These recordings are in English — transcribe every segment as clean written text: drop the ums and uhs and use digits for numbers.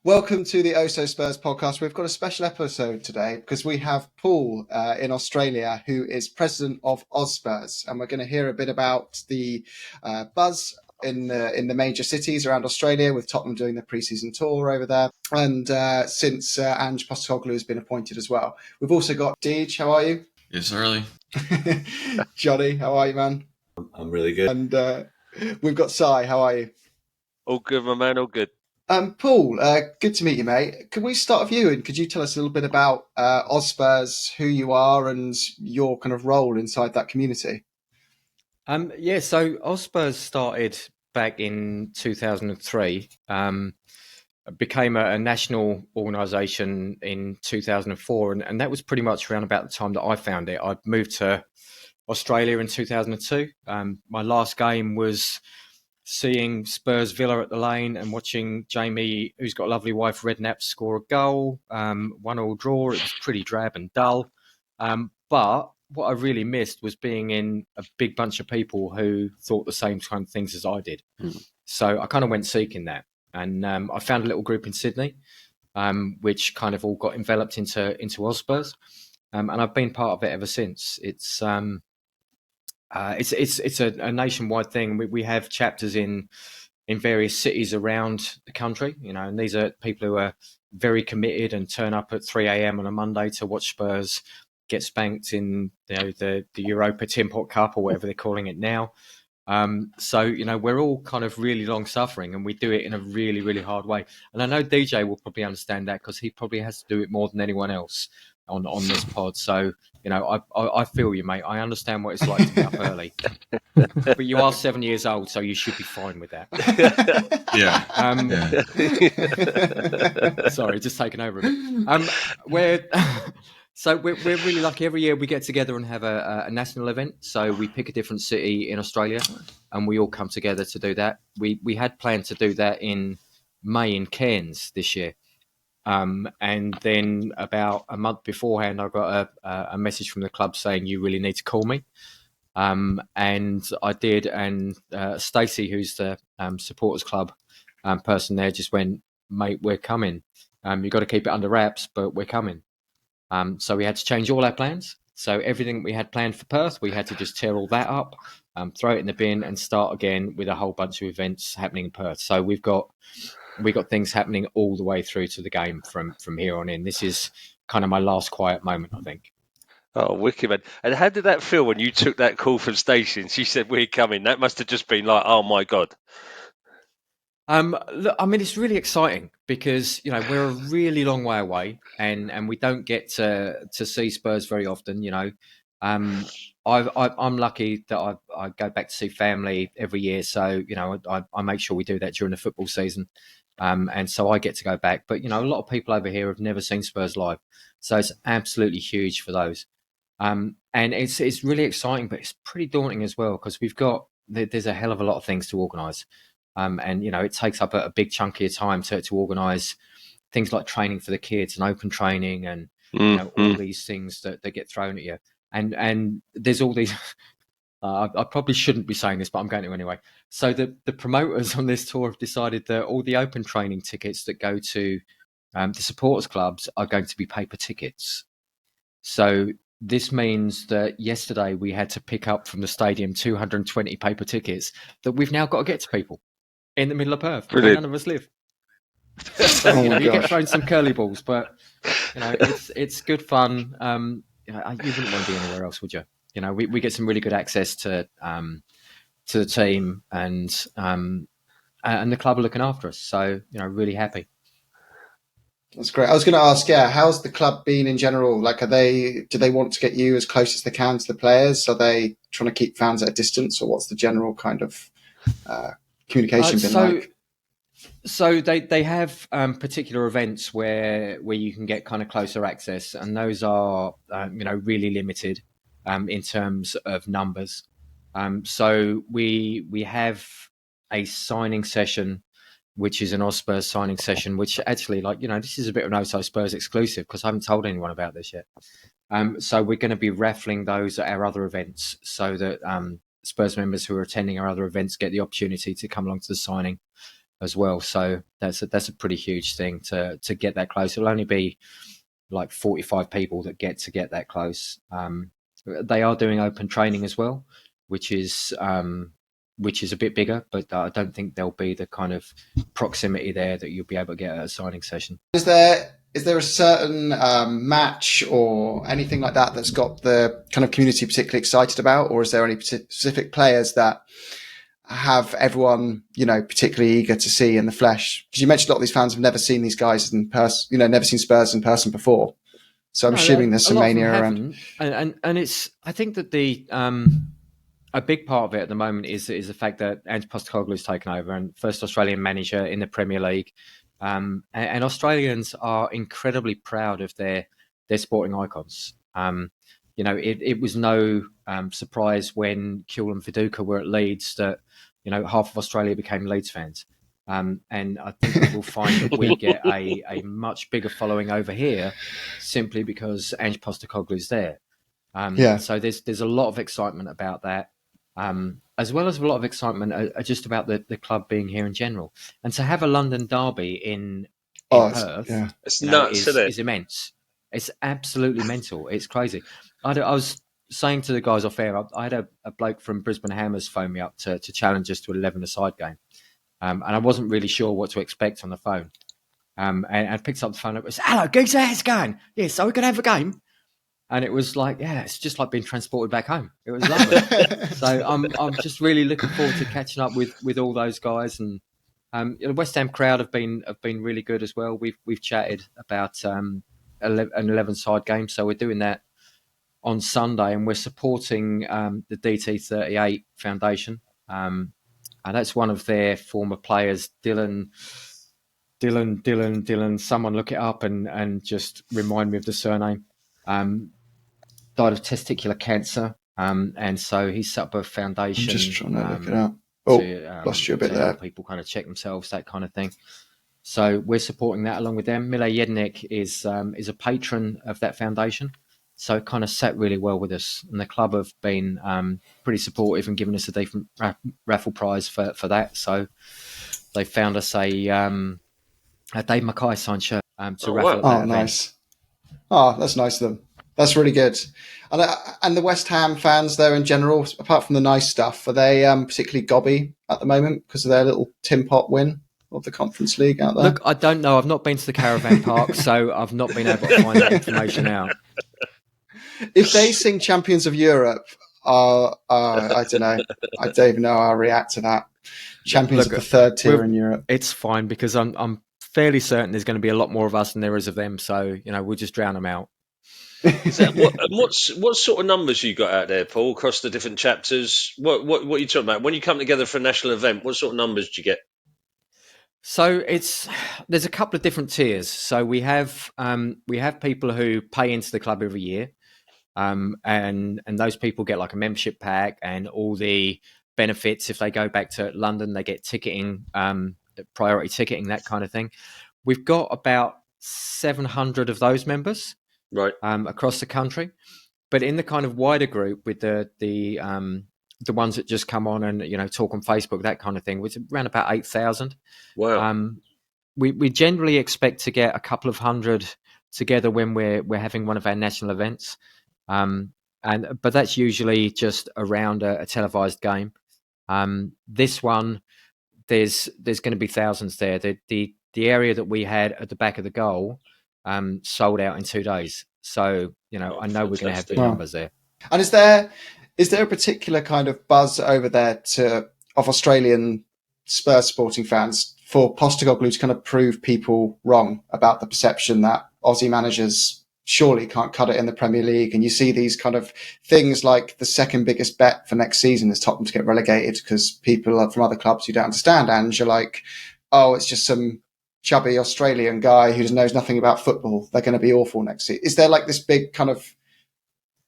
Welcome to the OzSpurs podcast. We've got a special episode today because we have Paul in Australia, who is president of OzSpurs, and we're going to hear a bit about the buzz in the major cities around Australia, with Tottenham doing the pre-season tour over there, and since Ange Postecoglu has been appointed as well. We've also got Deej. How are you? It's early. Johnny, how are you, man? I'm really good. And we've got Sai. How are you? All good, my man. All good. Paul, good to meet you, mate. Can we start with you, and could you tell us a little bit about OzSpurs, who you are, and your kind of role inside that community? So OzSpurs started back in 2003, became a national organisation in 2004, and that was pretty much around about the time that I found it. I moved to Australia in 2002. My last game was seeing Spurs Villa at the Lane and watching Jamie, who's got a lovely wife, Redknapp, score a goal. 1-1 draw. It was pretty drab and dull. But what I really missed was being in a big bunch of people who thought the same kind of things as I did. So I kind of went seeking that. And I found a little group in Sydney, which kind of all got enveloped into OzSpurs. And I've been part of it ever since. It's a nationwide thing. We have chapters in various cities around the country, and these are people who are very committed and turn up at 3 a.m. on a Monday to watch Spurs get spanked in the Europa Tin Pot Cup or whatever they're calling it now. So we're all kind of really long suffering, and we do it in a really, really hard way. And I know DJ will probably understand that because he probably has to do it more than anyone else on this pod. So I feel you, mate. I understand what it's like to be up early, but you are 7 years old, so you should be fine with that. Sorry, just taking over a bit. We're really lucky. Every year we get together and have a national event. So we pick a different city in Australia, and we all come together to do that. We had planned to do that in May in Cairns this year. And then about a month beforehand, I got a message from the club saying, you really need to call me. And I did. And Stacey, who's the supporters club person there, just went, mate, we're coming. You've got to keep it under wraps, but we're coming. So we had to change all our plans. So everything we had planned for Perth, we had to just tear all that up, throw it in the bin and start again with a whole bunch of events happening in Perth. So we got things happening all the way through to the game from here on in. This is kind of my last quiet moment, I think. Oh, wicked, man. And how did that feel when you took that call from Stacey? She said, we're coming. That must have just been like, oh, my God. Look, I mean, it's really exciting because, we're a really long way away and we don't get to see Spurs very often, I'm lucky that I go back to see family every year. So, I make sure we do that during the football season. And so I get to go back. But, a lot of people over here have never seen Spurs live. So it's absolutely huge for those. And it's really exciting, but it's pretty daunting as well because there's a hell of a lot of things to organise. And, it takes up a big chunk of your time to organise things like training for the kids and open training and, all these things that get thrown at you. And there's all these, I probably shouldn't be saying this, but I'm going to anyway. So the promoters on this tour have decided that all the open training tickets that go to the supporters clubs are going to be paper tickets. So this means that yesterday we had to pick up from the stadium 220 paper tickets that we've now got to get to people in the middle of Perth where none of us live. So, you get thrown some curly balls, but it's good fun. You wouldn't want to be anywhere else, would you? We get some really good access to the team, and the club are looking after us. So really happy. That's great. I was going to ask, how's the club been in general? Like, do they want to get you as close as they can to the players? Are they trying to keep fans at a distance, or what's the general kind of communication been like? So they have particular events where you can get kind of closer access, and those are really limited in terms of numbers. So we have a signing session, which is an OzSpurs signing session, which actually, this is a bit of an OzSpurs exclusive because I haven't told anyone about this yet. So we're going to be raffling those at our other events so that Spurs members who are attending our other events get the opportunity to come along to the signing. as well. So that's a pretty huge thing to get that close. It'll only be like 45 people that get that close. They are doing open training as well, which is a bit bigger, but I don't think there'll be the kind of proximity there that you'll be able to get at a signing session. Is there a certain match or anything like that that's got the kind of community particularly excited about, or is there any specific players that have everyone, particularly eager to see in the flesh? Because you mentioned a lot of these fans have never seen these guys in person, never seen Spurs in person before. So I'm assuming there's some mania around. And it's, I think that a big part of it at the moment is the fact that Ange Postecoglou has taken over, and first Australian manager in the Premier League. And Australians are incredibly proud of their sporting icons. It was no surprise when Kewell and Viduka were at Leeds that half of Australia became Leeds fans. And I think we'll find that we get a much bigger following over here simply because Ange Postecoglou is there. So there's a lot of excitement about that, as well as a lot of excitement just about the club being here in general. And to have a London derby in Perth it's nuts, is immense. It's absolutely mental. It's crazy. I was saying to the guys off air, I had a bloke from Brisbane Hammers phone me up to challenge us to an 11-a-side game. And I wasn't really sure what to expect on the phone. And I picked up the phone and said, "Hello, geezer, how's it going? Yeah, so we can have a game." And it was like, it's just like being transported back home. It was lovely. So I'm just really looking forward to catching up with all those guys. And the West Ham crowd have been really good as well. We've chatted about an 11-side game, so we're doing that on Sunday, and we're supporting the DT38 Foundation. And that's one of their former players, Dylan. Someone look it up and just remind me of the surname. Died of testicular cancer, and so he set up a foundation. I'm just trying to look it up. Lost you a bit there. People kind of check themselves, that kind of thing. So we're supporting that along with them. Mile Jednik is a patron of that foundation, so it kind of sat really well with us. And the club have been pretty supportive and given us a decent raffle prize for that. So they found us a Dave Mackay signed shirt to raffle. Wow. Nice. Oh, that's nice of them. That's really good. And the West Ham fans there in general, apart from the nice stuff, are they particularly gobby at the moment because of their little tin pot win of the Conference League out there? Look, I don't know. I've not been to the caravan park, so I've not been able to find that information out. If they sing Champions of Europe, I don't know. I don't even know how I'll react to that. Champions of the third tier in Europe. It's fine because I'm fairly certain there's going to be a lot more of us than there is of them. So, we'll just drown them out. What sort of numbers you got out there, Paul, across the different chapters? What are you talking about? When you come together for a national event, what sort of numbers do you get? So there's a couple of different tiers. So we have people who pay into the club every year, and those people get like a membership pack and all the benefits. If they go back to London, they get ticketing, priority ticketing, that kind of thing. We've got about 700 of those members. Right. Across the country, but in the kind of wider group with the ones that just come on and talk on Facebook, that kind of thing, which is around about 8,000. Wow. We generally expect to get a couple of hundred together when we're having one of our national events, but that's usually just around a televised game. This one, there's going to be thousands there. The area that we had at the back of the goal. Sold out in 2 days. So, I know we're going to have big numbers there. And is there a particular kind of buzz over there of Australian Spurs sporting fans for Postecoglou to kind of prove people wrong about the perception that Aussie managers surely can't cut it in the Premier League? And you see these kind of things like the second biggest bet for next season is Tottenham to get relegated because people from other clubs who don't understand Ange are like, oh, it's just some chubby Australian guy who knows nothing about football. They're going to be awful next season. Is there like this big kind of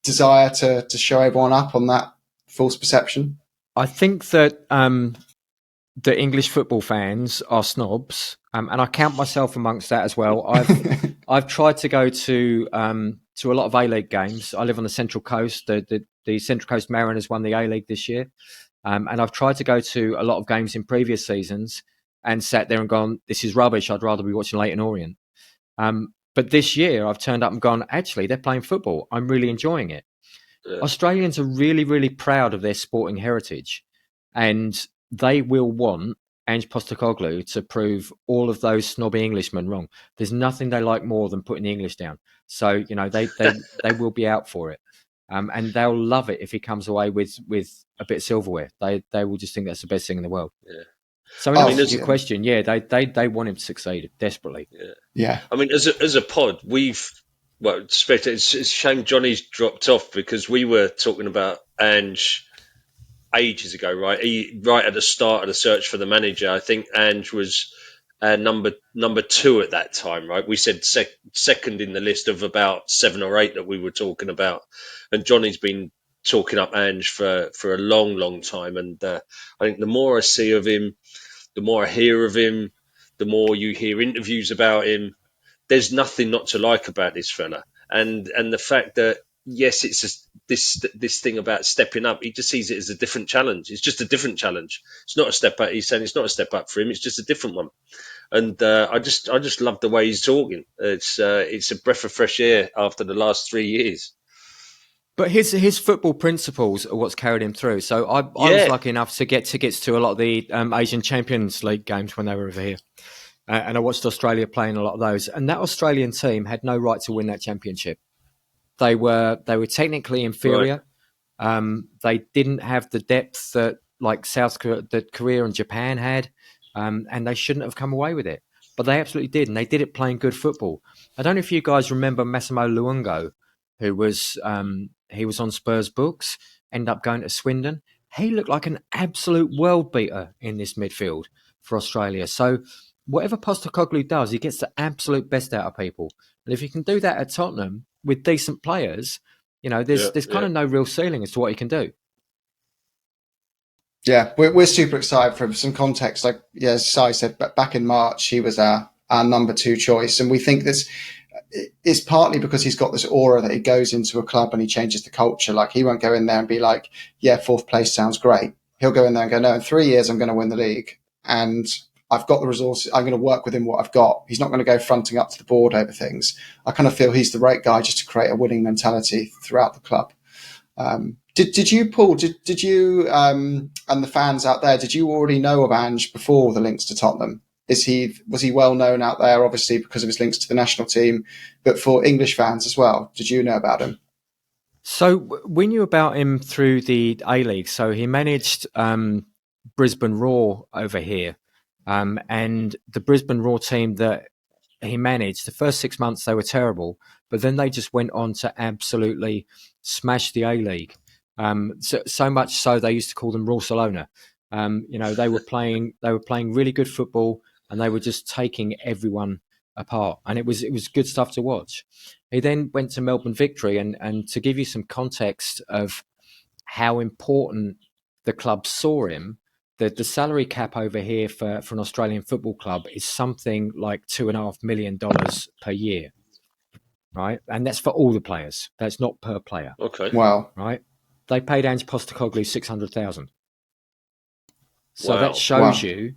desire to show everyone up on that false perception? I think that the English football fans are snobs, and I count myself amongst that as well. I've tried to go to a lot of A-League games. I live on the Central Coast. The Central Coast Mariners won the A-League this year, and I've tried to go to a lot of games in previous seasons. and sat there and gone, this is rubbish. I'd rather be watching Leyton Orient. But this year I've turned up and gone, actually, they're playing football. I'm really enjoying it. Yeah. Australians are really, really proud of their sporting heritage, and they will want Ange Postecoglou to prove all of those snobby Englishmen wrong. There's nothing they like more than putting the English down. So, they will be out for it. And they'll love it if he comes away with a bit of silverware. They will just think that's the best thing in the world. Yeah. So in answer to your question, they want him to succeed desperately. Yeah. I mean, as a pod, it's a shame Johnny's dropped off, because we were talking about Ange ages ago, right? Right at the start of the search for the manager. I think Ange was number 2 at that time, right? We said second in the list of about 7 or 8 that we were talking about, and Johnny's been talking up Ange for a long, long time. And I think the more I see of him, the more I hear of him, the more you hear interviews about him. There's nothing not to like about this fella, and the fact that, yes, it's this thing about stepping up. He just sees it as a different challenge. It's just a different challenge. It's not a step up. He's saying it's not a step up for him. It's just a different one. And I just love the way he's talking. It's a breath of fresh air after the last 3 years. But his football principles are what's carried him through. So I was lucky enough to get tickets to a lot of the Asian Champions League games when they were over here. And I watched Australia playing a lot of those. And that Australian team had no right to win that championship. They were technically inferior. Right. They didn't have the depth that Korea and Japan had, and they shouldn't have come away with it. But they absolutely did, and they did it playing good football. I don't know if you guys remember Massimo Luongo, who was he was on Spurs books, ended up going to Swindon. He looked like an absolute world beater in this midfield for Australia. So whatever Postecoglou does, he gets the absolute best out of people. And if he can do that at Tottenham with decent players, there's kind of no real ceiling as to what he can do. Yeah, we're super excited. For some context, as Si said, back in March, he was our number 2 choice. And we think this is partly because he's got this aura that he goes into a club and he changes the culture. Like, he won't go in there and be like, yeah, 4th place sounds great. He'll go in there and go, no, in 3 years, I'm going to win the league. And I've got the resources. I'm going to work within what I've got. He's not going to go fronting up to the board over things. I kind of feel he's the right guy just to create a winning mentality throughout the club. Did you, Paul, did you and the fans out there, did you already know of Ange before the links to Tottenham? Was he well known out there, obviously, because of his links to the national team, but for English fans as well? Did you know about him? So we knew about him through the A-League. So he managed Brisbane Roar over here. And the Brisbane Roar team that he managed, the first 6 months, they were terrible. But then they just went on to absolutely smash the A-League. So much so they used to call them Barcelona. They were playing really good football, and they were just taking everyone apart. And it was good stuff to watch. He then went to Melbourne Victory, and to give you some context of how important the club saw him, the salary cap over here for an Australian football club is something like $2.5 million per year, right? And that's for all the players. That's not per player. Okay. Wow. Right? They paid Ange Postecoglou $600,000. So that shows you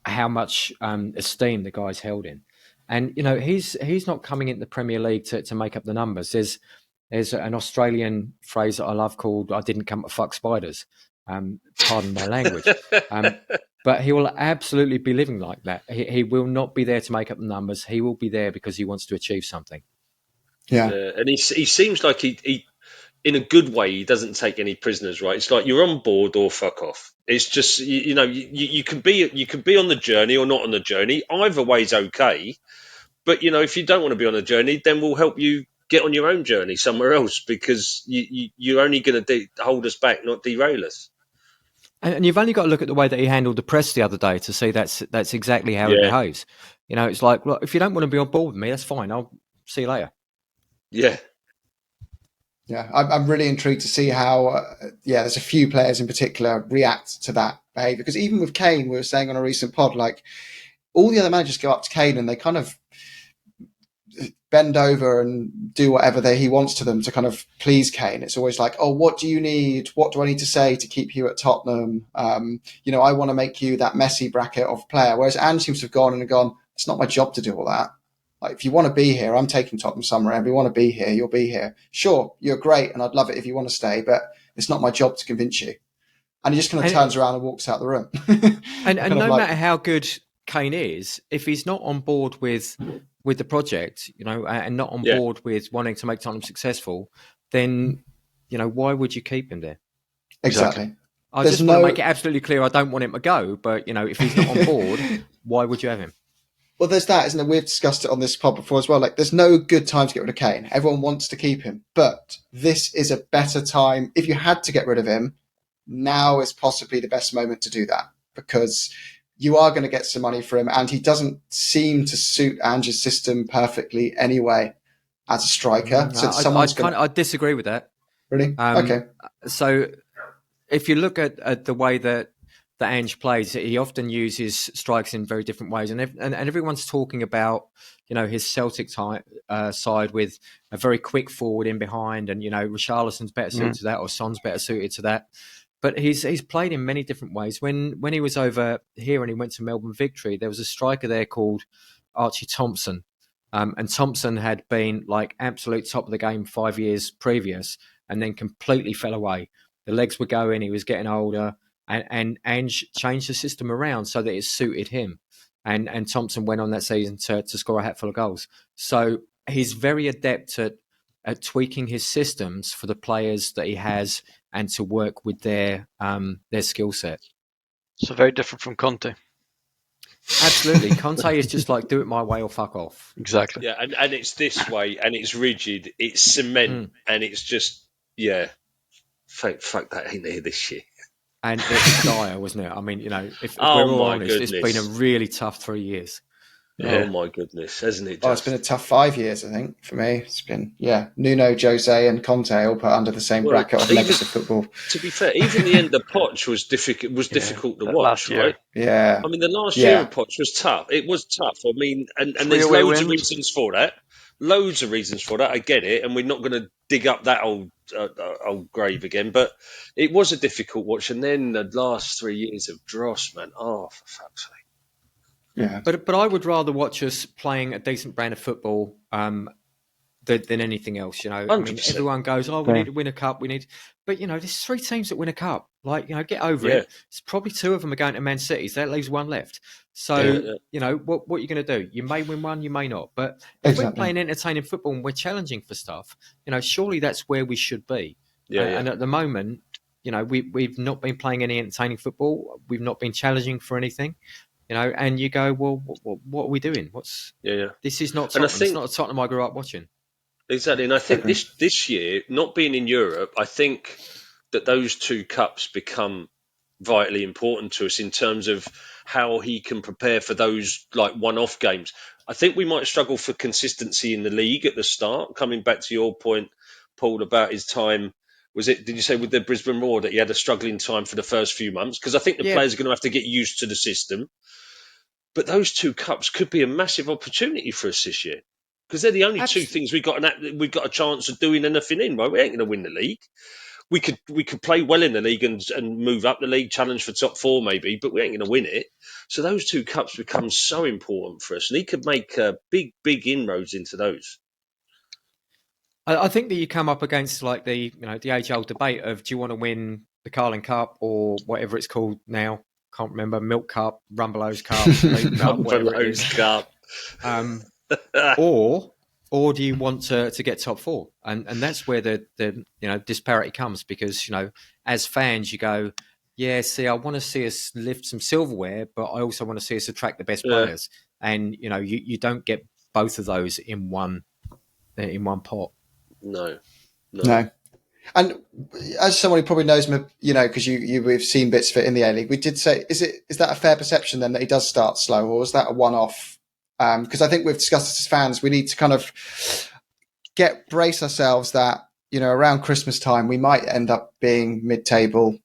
how much esteem the guy's held in. And, he's not coming into the Premier League to make up the numbers. There's an Australian phrase that I love called, I didn't come to fuck spiders. Pardon my language. But he will absolutely be living like that. He will not be there to make up the numbers. He will be there because he wants to achieve something. Yeah. And he seems like he in a good way, he doesn't take any prisoners, right? It's like you're on board or fuck off. It's just, you can be on the journey or not on the journey. Either way is okay. But, if you don't want to be on a journey, then we'll help you get on your own journey somewhere else, because you're only going to hold us back, not derail us. And you've only got to look at the way that he handled the press the other day to see that's exactly how he behaves. It's like, look, if you don't want to be on board with me, that's fine. I'll see you later. Yeah. Yeah, I'm really intrigued to see how, there's a few players in particular react to that behaviour. Because even with Kane, we were saying on a recent pod, like, all the other managers go up to Kane and they kind of bend over and do whatever he wants to them to kind of please Kane. It's always like, oh, what do you need? What do I need to say to keep you at Tottenham? I want to make you that Messi bracket of player. Whereas Ange seems to have gone, it's not my job to do all that. Like, if you want to be here, I'm taking Tottenham somewhere. If you want to be here, you'll be here. Sure, you're great, and I'd love it if you want to stay, but it's not my job to convince you. And he just kind of turns around and walks out the room. and no matter how good Kane is, if he's not on board with the project, and not on board with wanting to make Tottenham successful, then, why would you keep him there? Exactly. I just want to make it absolutely clear I don't want him to go, but, if he's not on board, why would you have him? Well, there's that, isn't there? We've discussed it on this pod before as well. Like, there's no good time to get rid of Kane. Everyone wants to keep him. But this is a better time. If you had to get rid of him, now is possibly the best moment to do that, because you are going to get some money for him, and he doesn't seem to suit Ange's system perfectly anyway as a striker. So I disagree with that. Really? Okay. So if you look at the way that Ange plays, he often uses strikers in very different ways, and everyone's talking about his Celtic side with a very quick forward in behind, and Richarlison's better suited to that, or Son's better suited to that. But he's played in many different ways. When he was over here and he went to Melbourne Victory, there was a striker there called Archie Thompson, and Thompson had been like absolute top of the game 5 years previous, and then completely fell away. The legs were going, he was getting older. And Ange changed the system around so that it suited him. And Thompson went on that season to score a hatful of goals. So he's very adept at tweaking his systems for the players that he has and to work with their skill set. So very different from Conte. Absolutely. Conte is just like, do it my way or fuck off. Exactly. Yeah, and it's this way, and it's rigid, it's cement, and it's just, fuck that ain't here this year. And it's dire, wasn't it? I mean, if we're all honest, it's been a really tough 3 years. Yeah. Oh my goodness, hasn't it? It's been a tough 5 years, I think, for me. It's been, Nuno, Jose, and Conte all put under the same bracket of negative football. To be fair, even the end of Poch was difficult to watch, right? Yeah. I mean, the last year of Poch was tough. It was tough. I mean, and there's loads of reasons for that. Loads of reasons for that. I get it, and we're not going to dig up that old grave again. But it was a difficult watch, and then the last 3 years of dross, man. Oh, for fuck's sake. Yeah. But I would rather watch us playing a decent brand of football than anything else. I mean, everyone goes, we need to win a cup. But there's 3 teams that win a cup. Like, get over it. It's probably 2 of them are going to Man City. So that leaves 1 left. So, what are you going to do? You may win 1, you may not. But if we're playing entertaining football and we're challenging for stuff, surely that's where we should be. And at the moment, we've not been playing any entertaining football. We've not been challenging for anything. And you go, well, what are we doing? This is not Tottenham. It's not a Tottenham I grew up watching. Exactly, and I think this year, not being in Europe, I think that those 2 cups become vitally important to us in terms of how he can prepare for those like one-off games. I think we might struggle for consistency in the league at the start. Coming back to your point, Paul, about his time, did you say with the Brisbane Roar that he had a struggling time for the first few months? Because I think the players are going to have to get used to the system. But those 2 cups could be a massive opportunity for us this year. Because they're the only 2 things we've got a chance of doing anything in, right? We ain't going to win the league. We could play well in the league and move up the league, challenge for top 4 maybe, but we ain't going to win it. So those 2 cups become so important for us, and he could make big inroads into those. I think that you come up against like the age-old debate of, do you want to win the Carling Cup or whatever it's called now? Can't remember. Milk Cup, Rumbelows Cup, Rumbelows Cup. Or do you want to get top 4? And that's where the disparity comes, because as fans you go, I want to see us lift some silverware, but I also want to see us attract the best players. And you don't get both of those in one pot. No. And as someone who probably knows me, because we've seen bits of it in the A-League, we did say, is that a fair perception then that he does start slow, or is that a one-off? Because I think we've discussed this as fans, we need to kind of brace ourselves that, around Christmas time, we might end up being mid-table,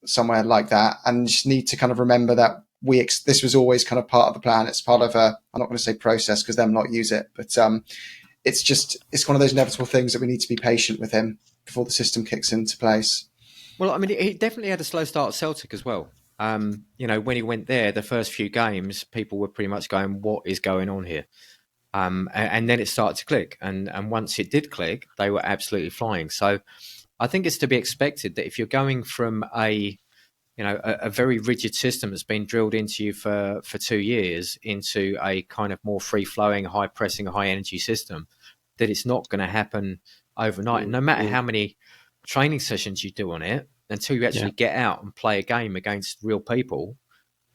somewhere like that, and just need to kind of remember that this was always kind of part of the plan. It's part of I'm not going to say process because they'll not use it, but it's one of those inevitable things that we need to be patient with him before the system kicks into place. Well, I mean, he definitely had a slow start at Celtic as well. When he went there, the first few games, people were pretty much going, "What is going on here?" And then it started to click, and once it did click, they were absolutely flying. So I think it's to be expected that if you're going from a very rigid system that's been drilled into you for 2 years into a kind of more free flowing, high pressing, high energy system, that it's not going to happen overnight. And no matter how many training sessions you do on it, until you actually get out and play a game against real people,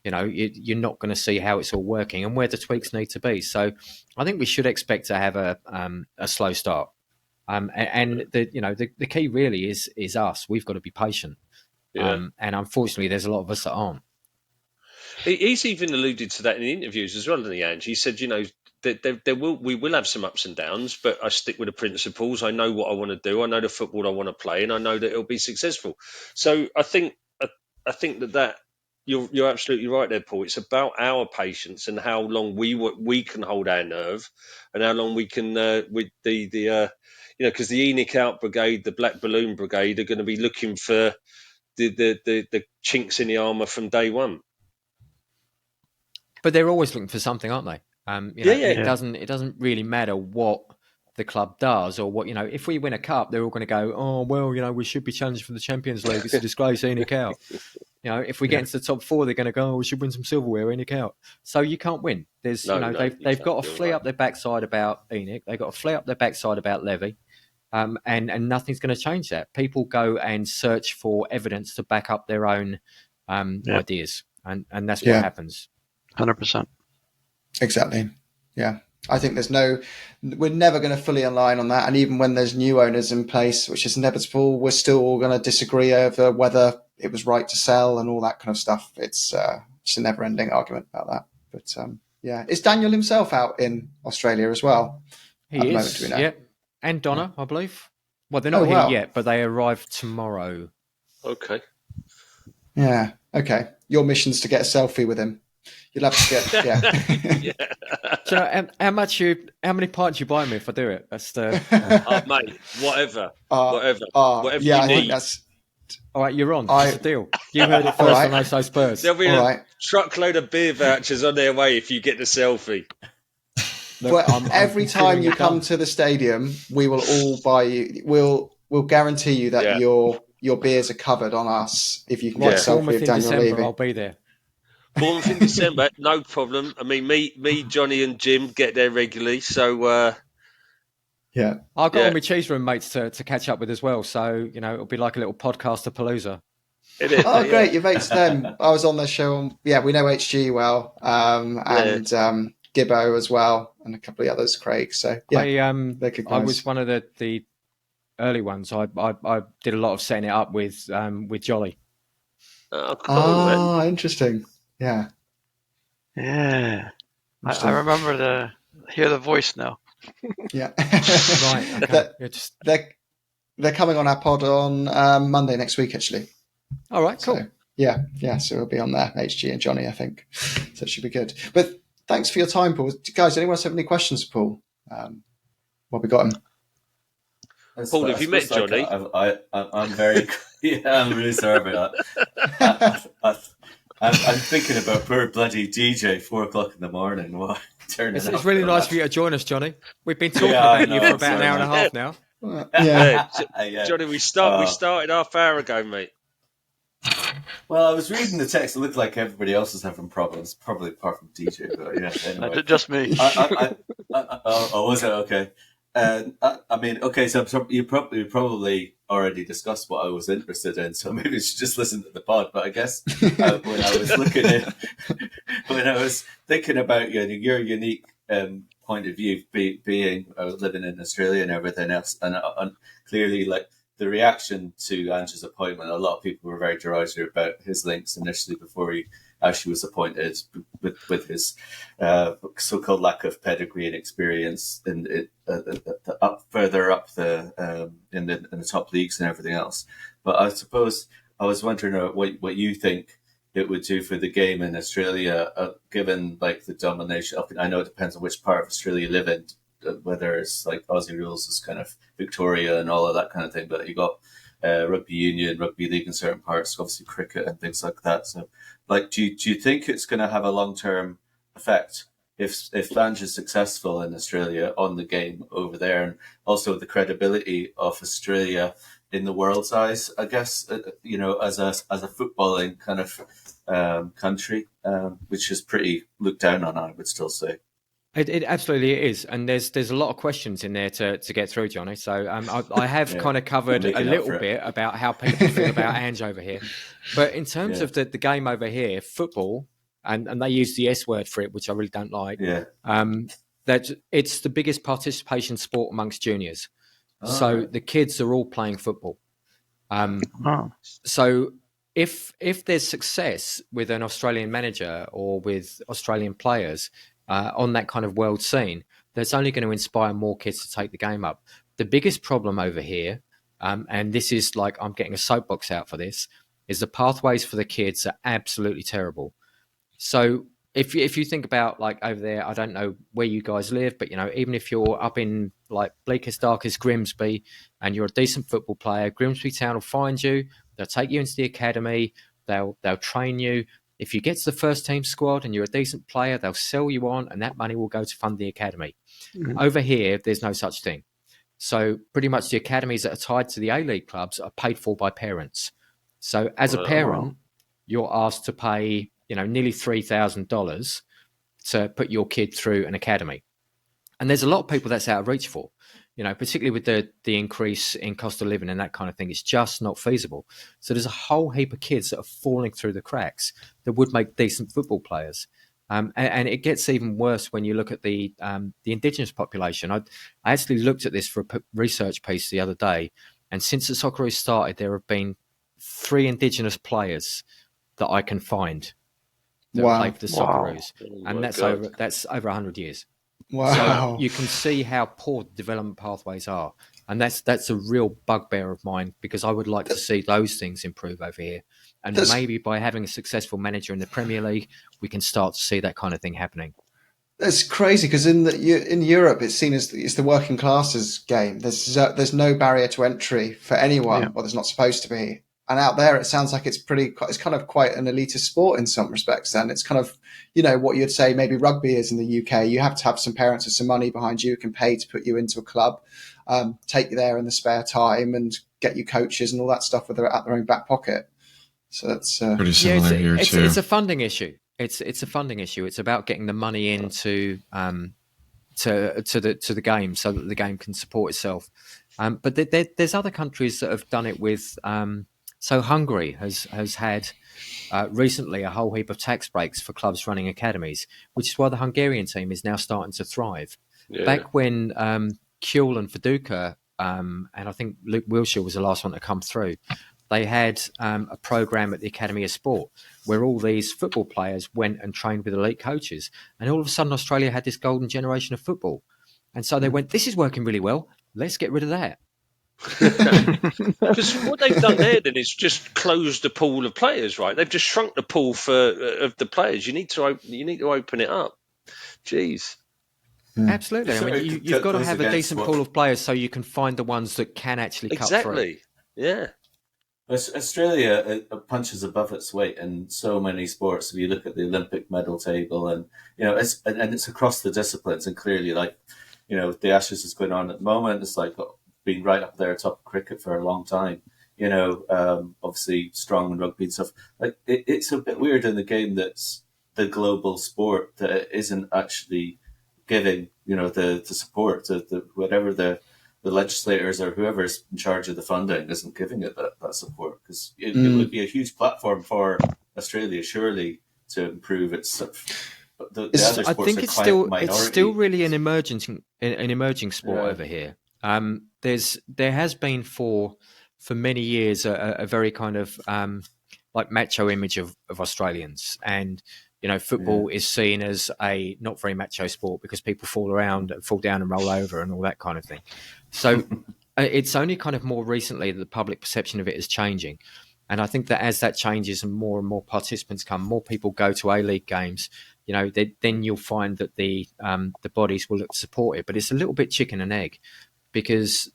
you're not going to see how it's all working and where the tweaks need to be. So I think we should expect to have a slow start. And the key really is us. We've got to be patient. And unfortunately, there's a lot of us that aren't. He's even alluded to that in the interviews as well, hasn't he, Ange? He said, we will have some ups and downs, but I stick with the principles. I know what I want to do. I know the football I want to play, and I know that it'll be successful. So I think that you're absolutely right there, Paul. It's about our patience and how long we can hold our nerve, and how long we can with because the Enoch Out Brigade, the Black Balloon Brigade, are going to be looking for the chinks in the armour from day one. But they're always looking for something, aren't they? It doesn't really matter what the club does or what, if we win a cup, they're all going to go, oh, well, we should be challenging for the Champions League. It's a disgrace, Enoch Out. If we get into the top four, they're going to go, oh, we should win some silverware, Enoch Out. So you can't win. They've got to flee up their backside about Enoch. They've got to flee up their backside about Levy. And nothing's going to change that. People go and search for evidence to back up their own ideas. And that's what happens. 100%. Exactly. Yeah. I think we're never going to fully align on that. And even when there's new owners in place, which is inevitable, we're still all going to disagree over whether it was right to sell and all that kind of stuff. It's just a never ending argument about that. But is Daniel himself out in Australia as well? He is. Do we know? Yeah. And Donna, I believe. Well, they're not here yet, but they arrive tomorrow. Okay. Yeah. Okay. Your mission's to get a selfie with him. You'll have to get Do you know how many pints you buy me if I do it? That's the mate. Whatever yeah, you I need. think that's all right. You're on. That's the deal. You heard it first on OzSpurs. There'll be truckload of beer vouchers on their way if you get the selfie. Look, every time you come to the stadium, we will all buy you. We'll guarantee you that your beers are covered on us if you can get a selfie with Daniel Levy. I'll be there. Bournemouth in December, no problem. I mean, me, Johnny, and Jim get there regularly, so yeah. I've got all my cheese room mates to catch up with as well, so it'll be like a little podcaster palooza. It is. Oh, great! Your mates then. I was on their show. We know HG well, and Gibbo as well, and a couple of others, Craig. So I was one of the early ones. I did a lot of setting it up with Jolly. Oh, cool, interesting. Yeah. Yeah. I remember hear the voice now. Yeah. Right. Okay. They're coming on our pod on Monday next week, actually. All right, cool. So, yeah. So we'll be on there, HG and Johnny, I think. So it should be good. But thanks for your time, Paul. Guys, anyone else have any questions for Paul? What we got him? Paul, have you met Johnny? I'm very... Yeah, I'm really sorry about that. I'm thinking about poor bloody DJ 4:00 in the morning. It's really nice for you to join us, Johnny. We've been talking about you for about an hour and a half now. Yeah. Johnny, we started half hour ago, mate. Well, I was reading the text. It looked like everybody else is having problems, probably apart from DJ. But yeah, anyway. Just me. Was it okay? I mean, okay. So you probably already discussed what I was interested in. So maybe you should just listen to the pod. But I guess when I was thinking about your unique point of view, being living in Australia and everything else, and clearly like. The reaction to Ange's appointment, a lot of people were very derogatory about his links initially before he actually was appointed with his so-called lack of pedigree and experience further up in the top leagues and everything else. But I suppose I was wondering what you think it would do for the game in Australia, given like the domination. I know it depends on which part of Australia you live in. whether it's like Aussie rules is kind of Victoria and all of that kind of thing, but you got rugby union, rugby league in certain parts, obviously cricket and things like that. So, like, do you think it's going to have a long-term effect if Ange is successful in Australia on the game over there, and also the credibility of Australia in the world's eyes, I guess, as a footballing kind of country, which is pretty looked down on, I would still say. It absolutely is, and there's a lot of questions in there to get through, Johnny. So I have kind of covered a little bit about how people feel about Ange over here, but in terms of the game over here, football, and they use the S word for it, which I really don't like. That it's the biggest participation sport amongst juniors. So the kids are all playing football. So if there's success with an Australian manager or with Australian players on that kind of world scene, that's only going to inspire more kids to take the game up. The biggest problem over here, and this is like I'm getting a soapbox out for this, is the pathways for the kids are absolutely terrible. So if you think about like over there, I don't know where you guys live, but even if you're up in like bleakest, darkest Grimsby and you're a decent football player, Grimsby Town will find you. They'll take you into the academy. They'll train you. If you get to the first team squad and you're a decent player, they'll sell you on, and that money will go to fund the academy. Mm-hmm. Over here, there's no such thing. So pretty much the academies that are tied to the A-League clubs are paid for by parents. So as a parent, you're asked to pay nearly $3,000 to put your kid through an academy. And there's a lot of people that's out of reach for, particularly with the increase in cost of living and that kind of thing. It's just not feasible. So there's a whole heap of kids that are falling through the cracks that would make decent football players. And it gets even worse when you look at the Indigenous population. I actually looked at this for a research piece the other day. And since the Socceroos started, there have been 3 Indigenous players that I can find that play for the Socceroos, and that's over 100 years. Wow! So you can see how poor the development pathways are, and that's a real bugbear of mine, because I would like to see those things improve over here, and maybe by having a successful manager in the Premier League, we can start to see that kind of thing happening. That's crazy, because in Europe it's seen as it's the working classes game. There's no barrier to entry for anyone, or there's not supposed to be. And out there, it sounds like it's kind of quite an elitist sport in some respects. Then it's kind of, what you'd say maybe rugby is in the UK. You have to have some parents with some money behind you who can pay to put you into a club, take you there in the spare time, and get you coaches and all that stuff at their own back pocket. So that's pretty similar here too. It's a funding issue. It's a funding issue. It's about getting the money into to the game so that the game can support itself. But there's other countries that have done it with. So Hungary has had recently a whole heap of tax breaks for clubs running academies, which is why the Hungarian team is now starting to thrive. Yeah. Back when Kuhl and Viduka, and I think Luke Wilshere was the last one to come through, they had a program at the Academy of Sport where all these football players went and trained with elite coaches. And all of a sudden, Australia had this golden generation of football. And so they went, this is working really well. Let's get rid of that. Because what they've done there then is just close the pool of players, right? They've just shrunk the pool of the players. You need to open it up. Jeez. Absolutely. I mean, you've got to have a decent pool of players so you can find the ones that can actually cut through. Exactly. Yeah. Australia punches above its weight in so many sports. If you look at the Olympic medal table, and it's across the disciplines, and clearly, like the Ashes is going on at the moment. It's like been right up there top of cricket for a long time. Obviously strong in rugby and stuff. Like it's a bit weird in the game that's the global sport that isn't actually giving the support to whatever the legislators or whoever's in charge of the funding isn't giving it that support, because it would be a huge platform for Australia surely to improve its. The other sports I think it's still really an emerging sport over here. There has been for many years a very kind of like macho image of Australians, and football is seen as a not very macho sport because people fall down and roll over and all that kind of thing. So it's only kind of more recently that the public perception of it is changing. And I think that as that changes and more participants come, more people go to A-League games, then you'll find that the bodies will support it. But it's a little bit chicken and egg, because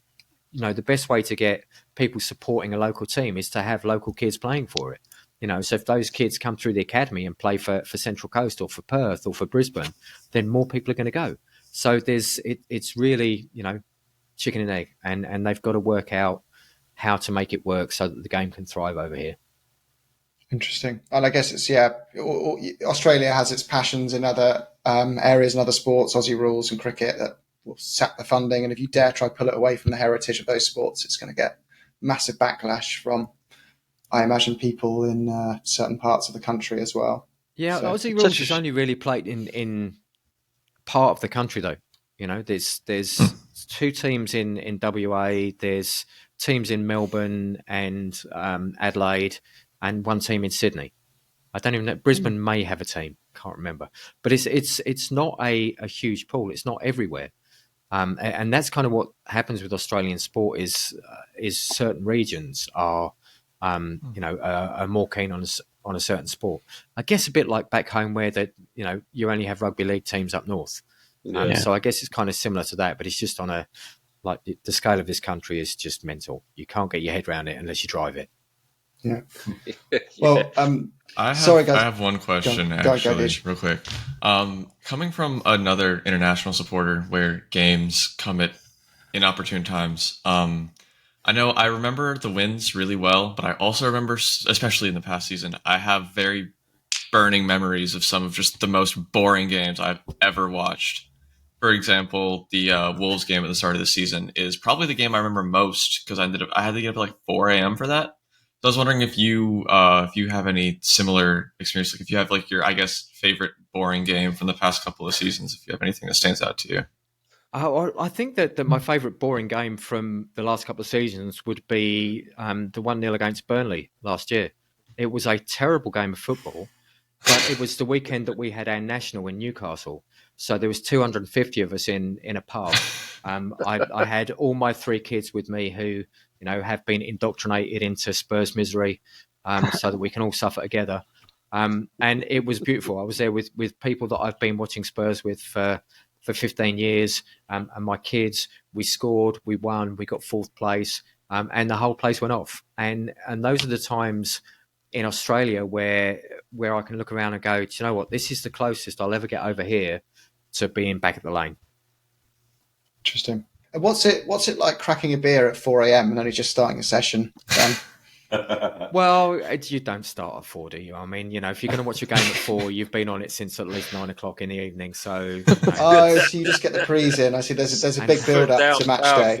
the best way to get people supporting a local team is to have local kids playing for it. So if those kids come through the academy and play for Central Coast or for Perth or for Brisbane, then more people are going to go. So it's really, chicken and egg, and they've got to work out how to make it work so that the game can thrive over here. Interesting. And I guess Australia has its passions in other areas and other sports, Aussie rules and cricket, that will sap the funding. And if you dare try to pull it away from the heritage of those sports, it's going to get massive backlash from, I imagine, people in certain parts of the country as well. Yeah, so, Aussie rules is only really played in part of the country, though. There's 2 teams in WA, there's teams in Melbourne and Adelaide, and 1 team in Sydney. I don't even know. Brisbane may have a team, can't remember. But it's not a huge pool. It's not everywhere. And that's kind of what happens with Australian sport is certain regions are more keen on a certain sport. I guess a bit like back home where you only have rugby league teams up north. So I guess it's kind of similar to that, but it's just on the scale of this country is just mental. You can't get your head around it unless you drive it. Yeah. Well, I have one question, real quick. Coming from another international supporter where games come at inopportune times, I remember the wins really well, but I also remember, especially in the past season, I have very burning memories of some of just the most boring games I've ever watched. For example, the Wolves game at the start of the season is probably the game I remember most, because I had to get up at like 4 a.m. for that. So I was wondering if you have any similar experience, like if you have like your, I guess, favorite boring game from the past couple of seasons, if you have anything that stands out to you. I think that my favourite boring game from the last couple of seasons would be the 1-0 against Burnley last year. It was a terrible game of football, but it was the weekend that we had our national in Newcastle. So there was 250 of us in a pub. I had all my 3 kids with me who, have been indoctrinated into Spurs misery, so that we can all suffer together. And it was beautiful. I was there with people that I've been watching Spurs with for 15 years, and my kids. We scored, we won, we got 4th place, and the whole place went off. And those are the times in Australia where I can look around and go, do you know what? This is the closest I'll ever get over here to being back at the lane. Interesting. And what's it like cracking a beer at 4 a.m. and only just starting a session? Well, you don't start at 4, do you? I mean, if you're going to watch a game at 4, you've been on it since at least 9 o'clock in the evening. So, Oh, so you just get the pre's in. I see. There's a big build up to match day.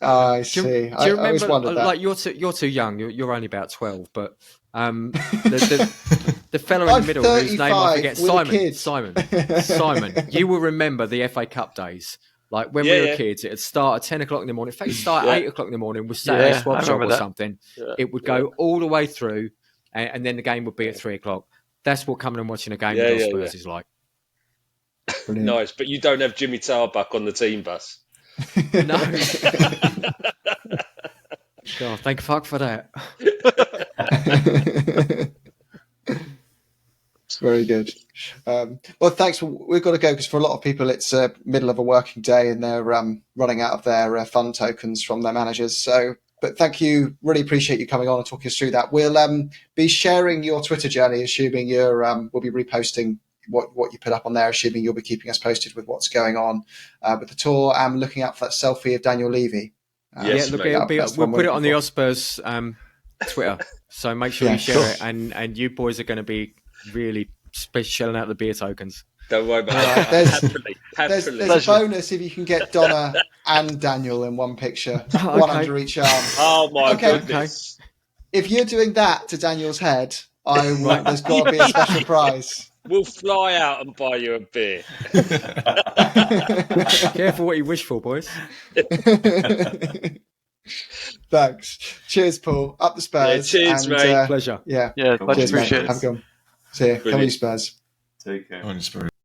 Oh, I see. Do you remember? I always wondered that. Like you're too young. You're only about 12, but the fella in the middle whose name I forget, Simon. You will remember the FA Cup days. Like when we were kids, it'd start at 10 o'clock in the morning. In fact, it'd start at 8 o'clock in the morning with Saturday Swap Shop or something. Yeah. It would go all the way through, and then the game would be at 3 o'clock. That's what coming and watching a game with Spurs is like. Brilliant. Nice, but you don't have Jimmy Tarbuck on the team bus. No. God, thank fuck for that. Very good. Well, thanks. We've got to go because for a lot of people, it's middle of a working day and they're running out of their fund tokens from their managers. So, but thank you. Really appreciate you coming on and talking us through that. We'll be sharing your Twitter journey, assuming we'll be reposting what you put up on there, assuming you'll be keeping us posted with what's going on with the tour. I'm looking out for that selfie of Daniel Levy. We'll put it on the OzSpurs Twitter. So make sure you share it, and you boys are going to be really shelling out the beer tokens. Don't worry about that. There's a bonus if you can get Donna and Daniel in one picture, one under each arm. Oh my goodness! If you're doing that to Daniel's head, there's got to be a special prize. We'll fly out and buy you a beer. Careful what you wish for, boys. Thanks. Cheers, Paul. Up the Spurs. Yeah, cheers, mate. Pleasure. Much appreciated. Have a good one. See you. Come on, you Spurs. Take care. On Spurs.